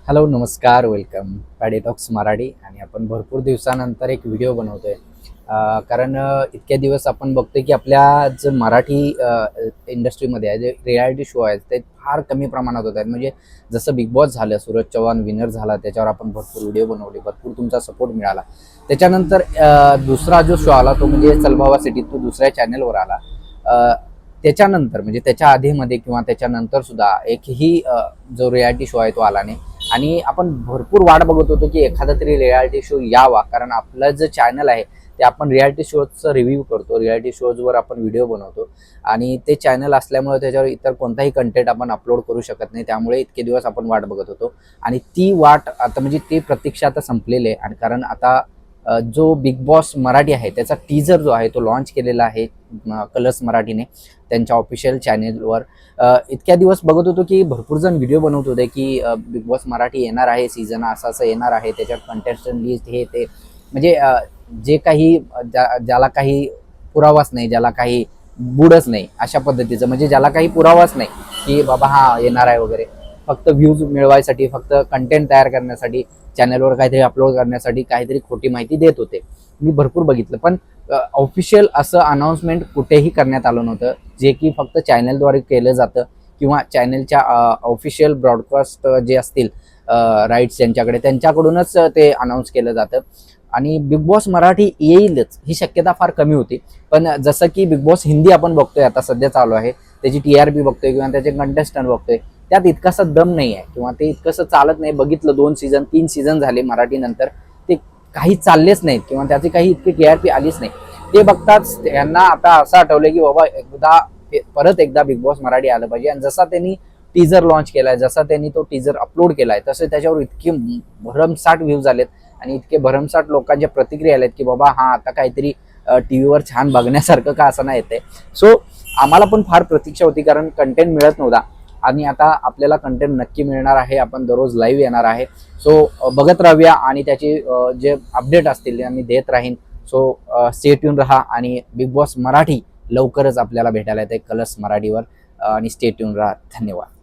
Hello, नमस्कार, welcome paddy talks Marathi. आणि आपण भरपूर दिवसानंतर एक व्हिडिओ बनवतोय. कारण इतक्या दिवस आपण बघतोय की आपल्या जे मराठी इंडस्ट्रीमध्ये आहे, जे रियालिटी शो आहेत ते फार कमी प्रमाणात होत आहेत. म्हणजे जसं बिग बॉस झालं, सूरज चव्हाण विनर झाला, त्याच्यावर आपण भरपूर व्हिडिओ बनवले, भरपूर तुमचा सपोर्ट मिळाला. त्याच्यानंतर दुसरा जो शो आला तो म्हणजे चल भावा सिटी, तो दुसऱ्या चॅनलवर आला. त्याच्यानंतर म्हणजे त्याच्या आधीमध्ये किंवा त्याच्यानंतर सुद्धा एकही जो रियालिटी शो आहे तो आला नाही. आणि आपण भरपूर वाट बघत होतो की एखादा तरी रियालिटी शो यावा, कारण आपलं जे चॅनल आहे ते आपण रियालिटी शोजचं रिव्ह्यू करतो, रियालिटी शोजवर आपण व्हिडिओ बनवतो. आणि ते चॅनल असल्यामुळे त्याच्यावर इतर कोणताही कंटेंट आपण अपलोड करू शकत नाही. त्यामुळे इतके दिवस आपण वाट बघत होतो आणि ती वाट आता म्हणजे ती प्रतीक्षा आता संपलेली आहे. आणि कारण आता जो बिग बॉस मराठी आहे त्याचा टीजर जो आहे तो लॉन्च केलेला आहे कलर्स मराठीने त्यांच्या ऑफिशियल चॅनेलवर. इतक्या दिवस बघत होतो की भरपूर जण व्हिडिओ बनवत होते की बिग बॉस मराठी येणार आहे, सीझन असं असं येणार आहे, त्याच्यात कंटेस्टंट लिस्ट हे ते, म्हणजे जे काही ज्याला काही पुरावाच नाही, ज्याला काही बुडच नाही, अशा पद्धतीचं, म्हणजे ज्याला काही पुरावाच नाही की बाबा हा येणार आहे वगैरे, फक्त व्ह्यूज मिळवायसाठी, फक्त कंटेंट तयार करण्यासाठी, चॅनलवर काहीतरी अपलोड करण्यासाठी काहीतरी खोटी माहिती देत होते. मी भरपूर बघितलं, पण ऑफिशियल असं अनाउन्समेंट कुठेही करण्यात आलं नव्हतं, जे की फक्त चॅनलद्वारे केलं जातं किंवा चॅनलच्या ऑफिशियल ब्रॉडकास्ट जे असतील राईट्स त्यांच्याकडूनच ते अनाऊन्स केलं जातं. आणि बिग बॉस मराठी येईलच ही शक्यता फार कमी होती. पण जसं की बिग बॉस हिंदी आपण बघतोय, आता सध्या चालू आहे, त्याची TRP बघतोय किंवा त्याचे कंटेस्टंट बघतोय, त्यात इतकासा दम नाही आहे किंवा ते इतकंसं चालत नाही. बघितलं 2 सीझन 3 सीझन झाले मराठी नंतर, ते काही चाललेच नाहीत किंवा त्याची काही इतकी TRP आलीच नाही. ते बघताच यांना आता असं आठवलं की बाबा परत एकदा बिग बॉस मराठी आलं पाहिजे. आणि जसा त्यांनी टीजर लॉन्च केलाय, जसा त्यांनी तो टीजर अपलोड केलाय, तसे त्याच्यावर इतके भरमसाठ व्ह्यूज आलेत आणि इतके भरमसाठ लोकांच्या प्रतिक्रिया आल्यात की बाबा हा आता काहीतरी टीव्हीवर छान बघण्यासारखं का असं नाही येते. सो आम्हाला पण फार प्रतीक्षा होती, कारण कंटेंट मिळत नव्हता. आणि आता आपल्याला कंटेंट नक्की मिळणार आहे, आपण दररोज लाईव्ह येणार आहे. सो बघत राहूया आणि त्याचे जे अपडेट असतील ते मी देत राहीन. सो स्टे ट्यून राहा आणि बिग बॉस मराठी लवकरच आपल्याला भेटायला येते कलर्स मराठीवर. आणि स्टे ट्यून राहा. धन्यवाद.